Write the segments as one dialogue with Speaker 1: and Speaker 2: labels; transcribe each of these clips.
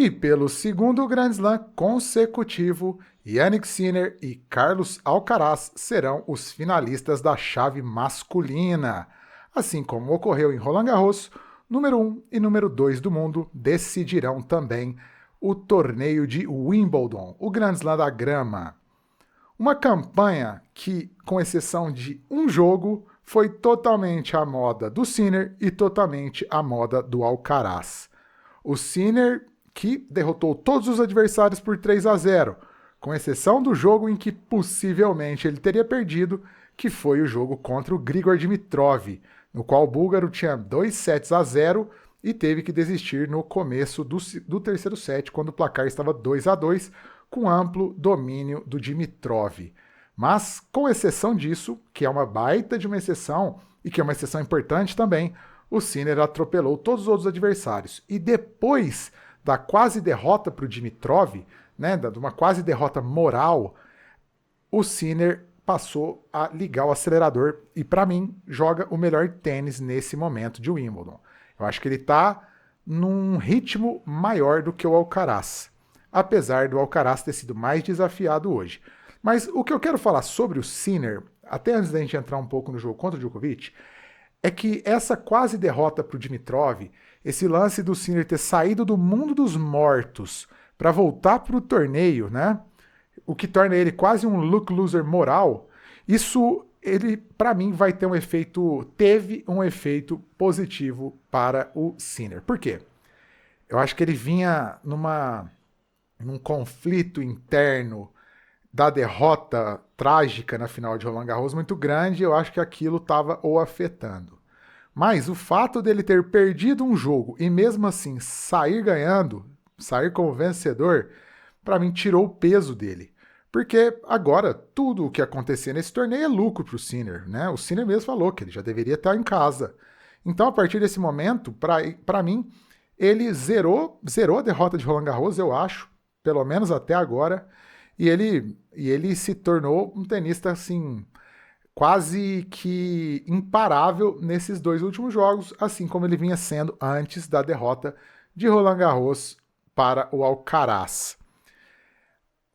Speaker 1: E pelo segundo Grand Slam consecutivo, Jannik Sinner e Carlos Alcaraz serão os finalistas da chave masculina. Assim como ocorreu em Roland Garros, número 1 e número 2 do mundo decidirão também o torneio de Wimbledon, o Grand Slam da grama. Uma campanha que, com exceção de um jogo, foi totalmente à moda do Sinner e totalmente à moda do Alcaraz. O Sinner, que derrotou todos os adversários por 3-0, com exceção do jogo em que possivelmente ele teria perdido, que foi o jogo contra o Grigor Dimitrov, no qual o búlgaro tinha 2-0 e teve que desistir no começo do terceiro set, quando o placar estava 2-2, com amplo domínio do Dimitrov. Mas, com exceção disso, que é uma baita de uma exceção, e que é uma exceção importante também, o Sinner atropelou todos os outros adversários. E depois da quase derrota para o Dimitrov, né, de uma quase derrota moral, o Sinner passou a ligar o acelerador e, para mim, joga o melhor tênis nesse momento de Wimbledon. Eu acho que ele está num ritmo maior do que o Alcaraz, apesar do Alcaraz ter sido mais desafiado hoje. Mas o que eu quero falar sobre o Sinner, até antes da gente entrar um pouco no jogo contra o Djokovic, é que essa quase derrota para o Dimitrov, esse lance do Sinner ter saído do mundo dos mortos para voltar para o torneio, né? O que torna ele quase um look loser moral, isso, ele, para mim, teve um efeito positivo para o Sinner. Por quê? Eu acho que ele vinha num conflito interno da derrota trágica na final de Roland Garros muito grande, eu acho que aquilo estava o afetando. Mas o fato dele ter perdido um jogo e mesmo assim sair ganhando, sair como vencedor, para mim tirou o peso dele. Porque agora tudo o que acontecer nesse torneio é lucro para o Sinner, né? O Sinner mesmo falou que ele já deveria estar em casa. Então, a partir desse momento, para mim, ele zerou a derrota de Roland Garros, eu acho, pelo menos até agora, e ele se tornou um tenista assim, quase que imparável nesses dois últimos jogos, assim como ele vinha sendo antes da derrota de Roland Garros para o Alcaraz.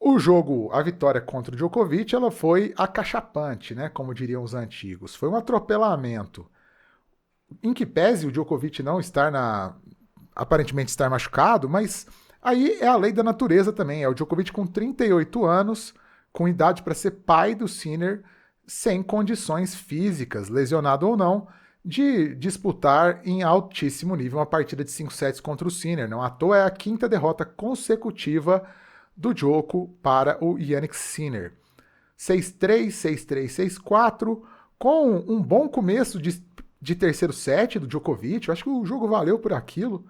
Speaker 1: O jogo, a vitória contra o Djokovic, ela foi acachapante, né, como diriam os antigos. Foi um atropelamento. Em que pese o Djokovic não aparentemente estar machucado, mas aí é a lei da natureza também. É o Djokovic com 38 anos, com idade para ser pai do Sinner, sem condições físicas, lesionado ou não, de disputar em altíssimo nível uma partida de 5 sets contra o Sinner. Não à toa é a quinta derrota consecutiva do Djoko para o Jannik Sinner. 6-3, 6-3, 6-4, com um bom começo de terceiro set do Djokovic. Eu acho que o jogo valeu por aquilo,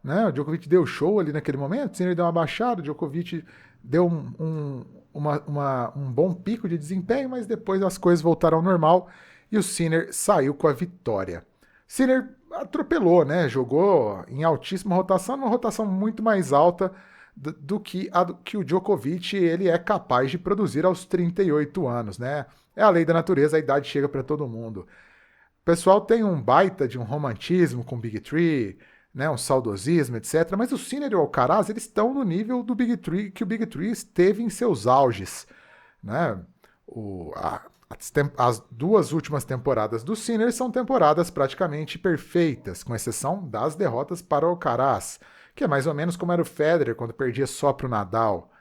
Speaker 1: né? O Djokovic deu show ali naquele momento, o Sinner deu uma baixada, o Djokovic deu um bom pico de desempenho, mas depois as coisas voltaram ao normal e o Sinner saiu com a vitória. Sinner atropelou, né? Jogou em altíssima rotação, uma rotação muito mais alta do que o Djokovic ele é capaz de produzir aos 38 anos, né? É a lei da natureza, a idade chega para todo mundo. O pessoal tem um baita de um romantismo com o Big Three, né, um saudosismo, etc. Mas o Sinner e o Alcaraz, eles estão no nível do Big Three que o Big Three esteve em seus auges, né? As duas últimas temporadas do Sinner são temporadas praticamente perfeitas, com exceção das derrotas para o Alcaraz, que é mais ou menos como era o Federer quando perdia só para o Nadal.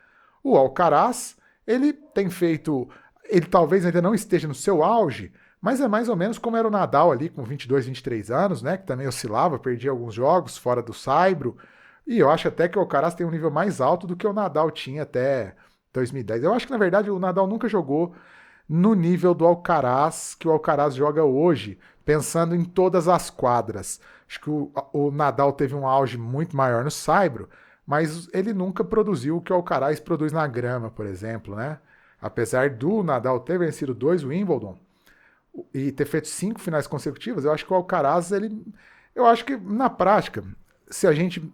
Speaker 1: O Alcaraz, ele tem feito... Ele talvez ainda não esteja no seu auge, mas é mais ou menos como era o Nadal ali com 22, 23 anos, né, que também oscilava, perdia alguns jogos fora do saibro, e eu acho até que o Alcaraz tem um nível mais alto do que o Nadal tinha até 2010. Eu acho que, na verdade, o Nadal nunca jogou no nível do Alcaraz, que o Alcaraz joga hoje, pensando em todas as quadras. Acho que o Nadal teve um auge muito maior no saibro, mas ele nunca produziu o que o Alcaraz produz na grama, por exemplo, né? Apesar do Nadal ter vencido 2 Wimbledon e ter feito 5 finais consecutivas, eu acho que o Alcaraz, eu acho que na prática, se a gente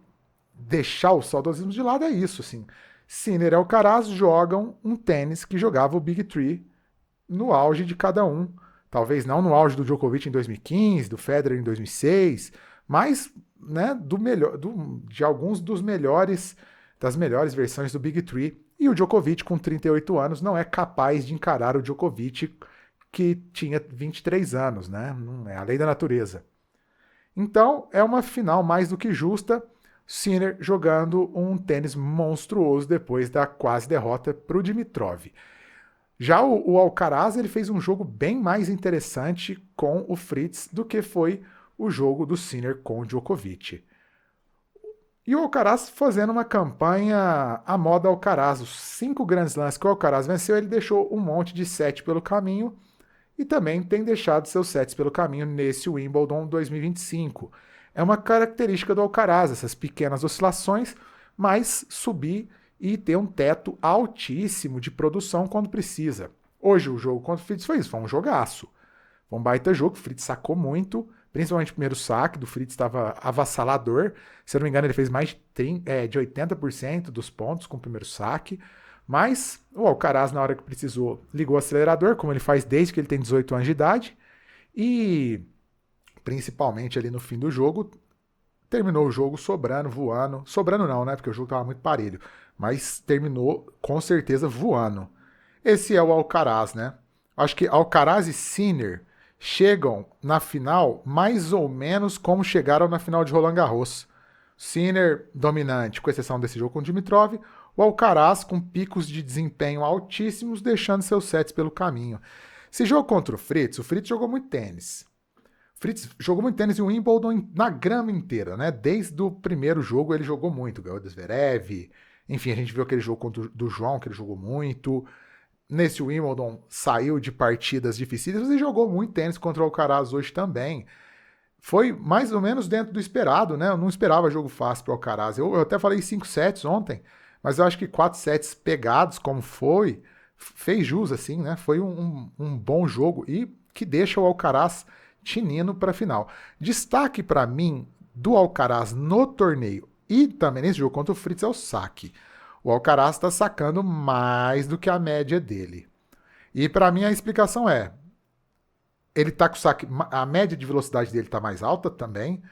Speaker 1: deixar o saudosismo de lado, é isso, assim. Sinner e Alcaraz jogam um tênis que jogava o Big Three no auge de cada um. Talvez não no auge do Djokovic em 2015, do Federer em 2006, mas né, de alguns das melhores versões do Big Three. E o Djokovic, com 38 anos, não é capaz de encarar o Djokovic que tinha 23 anos, né? Não é a lei da natureza. Então, é uma final mais do que justa. Sinner jogando um tênis monstruoso depois da quase derrota para o Dimitrov. Já o Alcaraz ele fez um jogo bem mais interessante com o Fritz do que foi o jogo do Sinner com o Djokovic. E o Alcaraz fazendo uma campanha à moda Alcaraz. Os 5 grandes lances que o Alcaraz venceu, ele deixou um monte de set pelo caminho e também tem deixado seus sets pelo caminho nesse Wimbledon 2025. É uma característica do Alcaraz, essas pequenas oscilações, mas subir e ter um teto altíssimo de produção quando precisa. Hoje o jogo contra o Fritz foi isso, foi um jogaço. Foi um baita jogo, o Fritz sacou muito, principalmente o primeiro saque do Fritz estava avassalador. Se eu não me engano, ele fez mais de 80% dos pontos com o primeiro saque. Mas o Alcaraz, na hora que precisou, ligou o acelerador, como ele faz desde que ele tem 18 anos de idade. E, principalmente ali no fim do jogo, terminou o jogo sobrando, voando. Sobrando não, né? Porque o jogo estava muito parelho. Mas terminou, com certeza, voando. Esse é o Alcaraz, né? Acho que Alcaraz e Sinner chegam na final mais ou menos como chegaram na final de Roland Garros. Sinner dominante, com exceção desse jogo com o Dimitrov. O Alcaraz com picos de desempenho altíssimos, deixando seus sets pelo caminho. Esse jogo contra o Fritz jogou muito tênis. Fritz jogou muito tênis em Wimbledon na grama inteira, né? Desde o primeiro jogo ele jogou muito, ganhou do Zverev. Enfim, a gente viu aquele jogo contra do João, que ele jogou muito. Nesse Wimbledon saiu de partidas difíceis e jogou muito tênis contra o Alcaraz hoje também. Foi mais ou menos dentro do esperado, né? Eu não esperava jogo fácil para o Alcaraz. Eu até falei 5 sets ontem, mas eu acho que 4 sets pegados, como foi, fez jus, assim, né? Foi um bom jogo e que deixa o Alcaraz tinindo para a final. Destaque para mim do Alcaraz no torneio e também nesse jogo contra o Fritz é o saque. O Alcaraz está sacando mais do que a média dele. E para mim a explicação é, ele tá com o saque, a média de velocidade dele está mais alta também,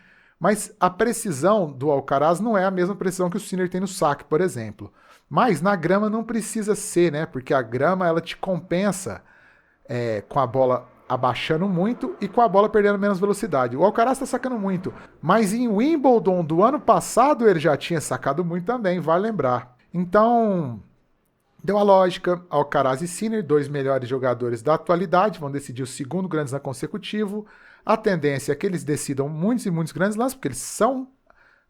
Speaker 1: mas a precisão do Alcaraz não é a mesma precisão que o Sinner tem no saque, por exemplo. Mas na grama não precisa ser, né? Porque a grama ela te compensa com a bola abaixando muito e com a bola perdendo menos velocidade. O Alcaraz está sacando muito, mas em Wimbledon do ano passado ele já tinha sacado muito também, vale lembrar. Então, deu a lógica, Alcaraz e Sinner, 2 melhores jogadores da atualidade, vão decidir o segundo Grand Slam consecutivo. A tendência é que eles decidam muitos e muitos Grand Slams, porque eles são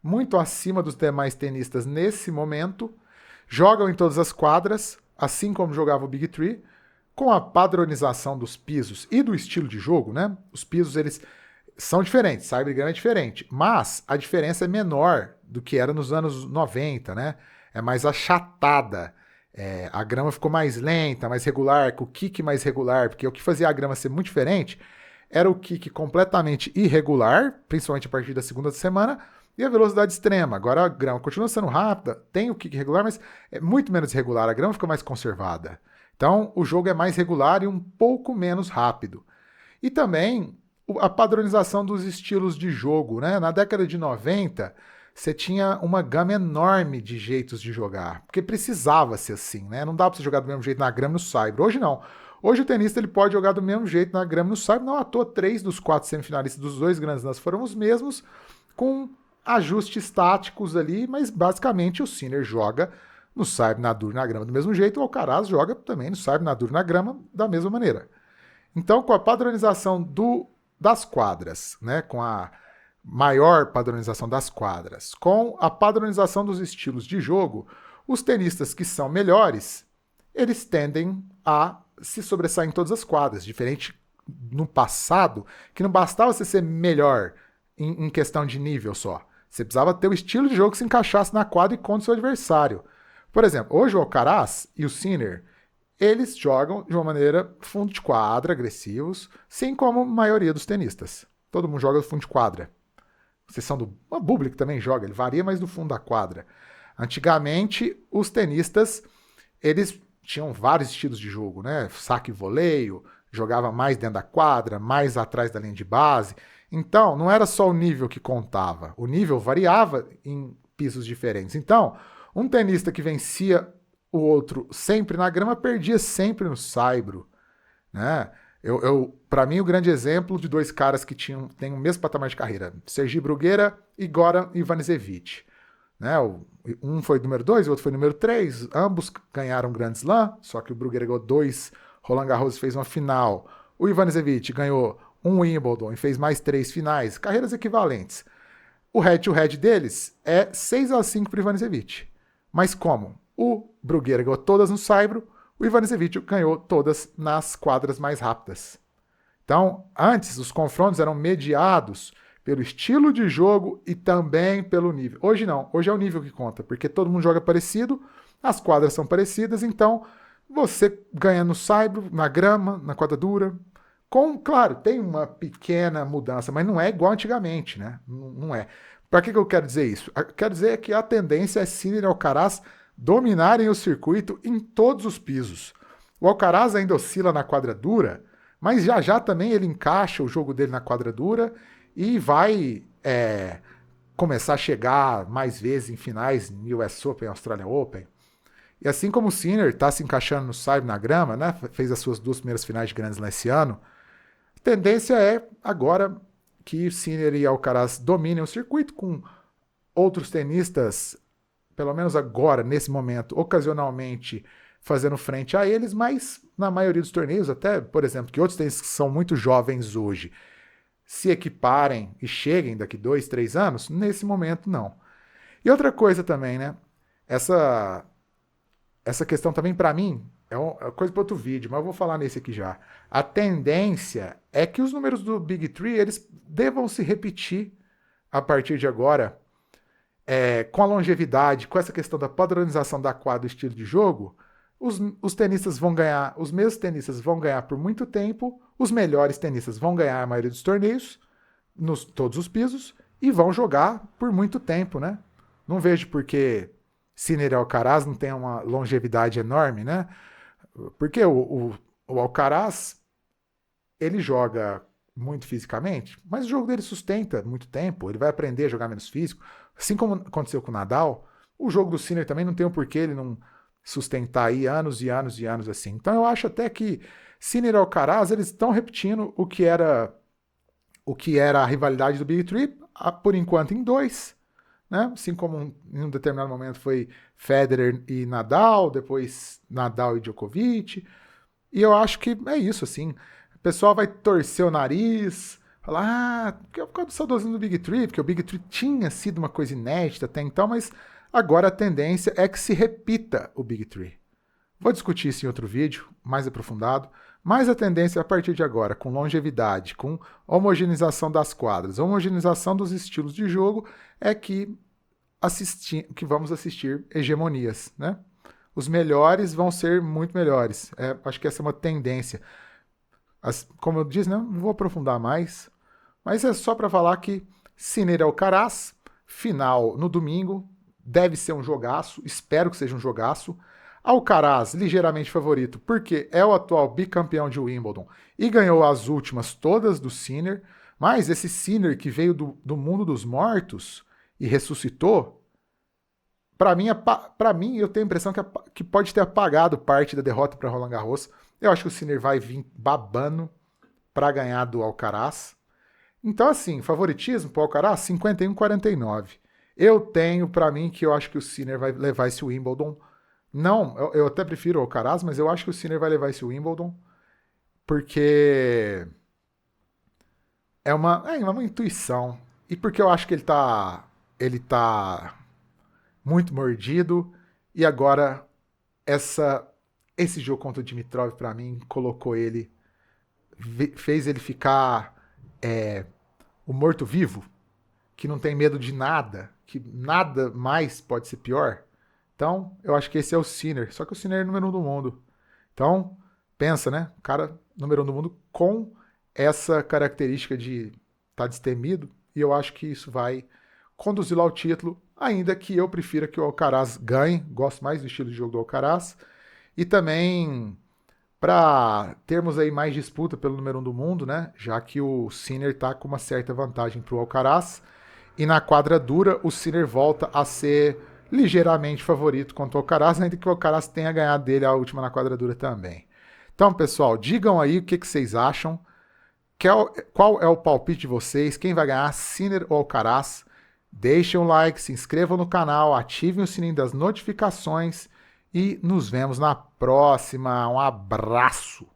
Speaker 1: muito acima dos demais tenistas nesse momento. Jogam em todas as quadras, assim como jogava o Big Three, com a padronização dos pisos e do estilo de jogo, né? Os pisos, eles são diferentes, Cybergram é diferente, mas a diferença é menor do que era nos anos 90, né? É mais achatada. A grama ficou mais lenta, mais regular, com o kick mais regular, porque o que fazia a grama ser muito diferente era o kick completamente irregular, principalmente a partir da segunda semana, e a velocidade extrema. Agora a grama continua sendo rápida, tem o kick regular, mas é muito menos irregular, a grama fica mais conservada. Então o jogo é mais regular e um pouco menos rápido. E também a padronização dos estilos de jogo, né? Na década de 90, você tinha uma gama enorme de jeitos de jogar, porque precisava ser assim, né? Não dá para você jogar do mesmo jeito na grama e no saibro. Hoje não. Hoje o tenista ele pode jogar do mesmo jeito na grama e no saibro. Não à toa, 3 dos 4 semifinalistas dos 2 grandes slams foram os mesmos, com ajustes táticos ali, mas basicamente o Sinner joga no saibro, na dura e na grama do mesmo jeito, o Alcaraz joga também no saibro, na dura e na grama da mesma maneira. Então, com a padronização das quadras, né, com a maior padronização das quadras, com a padronização dos estilos de jogo, os tenistas que são melhores, eles tendem a se sobressair em todas as quadras, diferente no passado, que não bastava você ser melhor em questão de nível só. Você precisava ter o estilo de jogo que se encaixasse na quadra e contra o seu adversário. Por exemplo, hoje o Alcaraz e o Sinner, eles jogam de uma maneira fundo de quadra, agressivos, assim como a maioria dos tenistas. Todo mundo joga do fundo de quadra. Exceção do Bublik também joga, ele varia mais do fundo da quadra. Antigamente, os tenistas, eles tinham vários estilos de jogo, né? Saque e voleio, jogava mais dentro da quadra, mais atrás da linha de base. Então, não era só o nível que contava, o nível variava em pisos diferentes. Então, um tenista que vencia o outro sempre na grama perdia sempre no saibro, né? Para mim, o grande exemplo de dois caras que têm o mesmo patamar de carreira, Sergi Bruguera e Goran Ivanisevic. Né? Um foi número 2, o outro foi número 3. Ambos ganharam Grand Slam, só que o Bruguera ganhou 2, Roland Garros fez uma final. O Ivanisevic ganhou um Wimbledon e fez mais 3 finais, carreiras equivalentes. O head-to-head deles é 6-5 para o Ivanisevic. Mas como? O Bruguera ganhou todas no saibro, o Ivanisevic ganhou todas nas quadras mais rápidas. Então, antes, os confrontos eram mediados pelo estilo de jogo e também pelo nível. Hoje não, hoje é o nível que conta, porque todo mundo joga parecido, as quadras são parecidas, então você ganha no saibro, na grama, na quadra dura. Claro, tem uma pequena mudança, mas não é igual antigamente, né? Não é. Para que eu quero dizer isso? Quero dizer que a tendência é Sinner e Alcaraz dominarem o circuito em todos os pisos. O Alcaraz ainda oscila na quadra dura, mas já já também ele encaixa o jogo dele na quadra dura e vai começar a chegar mais vezes em finais em US Open, Australia Open. E assim como o Sinner está se encaixando no saibro, na grama, né? Fez as suas 2 primeiras finais de Grand Slam esse ano, a tendência é agora que Sinner e Alcaraz dominem o circuito com outros tenistas, pelo menos agora, nesse momento, ocasionalmente fazendo frente a eles, mas na maioria dos torneios, até, por exemplo, que outros tenistas que são muito jovens hoje se equiparem e cheguem daqui 2, 3 anos, nesse momento não. E outra coisa também, né? Essa questão também para mim é uma coisa para outro vídeo, mas eu vou falar nesse aqui já. A tendência é que os números do Big Three eles devam se repetir a partir de agora, com a longevidade, com essa questão da padronização da quadra, do estilo de jogo. Os tenistas vão ganhar, os mesmos tenistas vão ganhar por muito tempo, os melhores tenistas vão ganhar a maioria dos torneios, nos todos os pisos, e vão jogar por muito tempo, né? Não vejo por que Sinner e Alcaraz não tem uma longevidade enorme, né? Porque o Alcaraz, ele joga muito fisicamente, mas o jogo dele sustenta muito tempo, ele vai aprender a jogar menos físico. Assim como aconteceu com o Nadal, o jogo do Sinner também não tem um porquê ele não sustentar aí anos e anos e anos assim. Então eu acho até que Sinner e Alcaraz, eles estão repetindo o que era a rivalidade do Big Three, por enquanto em 2, né? Assim como em um determinado momento foi Federer e Nadal, depois Nadal e Djokovic. E eu acho que é isso, assim. O pessoal vai torcer o nariz, falar, porque é por causa do saudosismo do Big Three, porque o Big Three tinha sido uma coisa inédita até então, mas agora a tendência é que se repita o Big Three. Vou discutir isso em outro vídeo, mais aprofundado, mas a tendência a partir de agora, com longevidade, com homogeneização das quadras, homogeneização dos estilos de jogo, é que vamos assistir hegemonias, né? Os melhores vão ser muito melhores. Acho que essa é uma tendência. Como eu disse, né, não vou aprofundar mais, mas é só para falar que Sinner e Alcaraz, final no domingo, deve ser um jogaço, espero que seja um jogaço. Alcaraz, ligeiramente favorito, porque é o atual bicampeão de Wimbledon e ganhou as últimas todas do Sinner, mas esse Sinner que veio do mundo dos mortos e ressuscitou, para mim eu tenho a impressão que pode ter apagado parte da derrota para Roland Garros. Eu acho que o Sinner vai vir babando para ganhar do Alcaraz. Então, assim, favoritismo para o Alcaraz, 51-49. Eu tenho para mim que eu acho que o Sinner vai levar esse Wimbledon. Não, eu até prefiro o Alcaraz, mas eu acho que o Sinner vai levar esse Wimbledon, porque é uma intuição. E porque eu acho que ele tá muito mordido, e agora esse jogo contra o Dimitrov, para mim, colocou ele, fez ele ficar o morto-vivo, que não tem medo de nada, que nada mais pode ser pior. Então, eu acho que esse é o Sinner, só que o Sinner é número 1 do mundo. Então, pensa, né? O cara número 1 do mundo com essa característica de estar destemido, e eu acho que isso vai conduzi-lo ao título, ainda que eu prefira que o Alcaraz ganhe, gosto mais do estilo de jogo do Alcaraz, e também para termos aí mais disputa pelo número 1 do mundo, né? Já que o Sinner está com uma certa vantagem para o Alcaraz. E na quadra dura, o Sinner volta a ser ligeiramente favorito contra o Alcaraz, ainda que o Alcaraz tenha ganhado dele a última na quadra dura também. Então, pessoal, digam aí o que vocês acham. Qual é o palpite de vocês? Quem vai ganhar, Sinner ou Alcaraz? Deixem um like, se inscrevam no canal, ativem o sininho das notificações e nos vemos na próxima. Um abraço!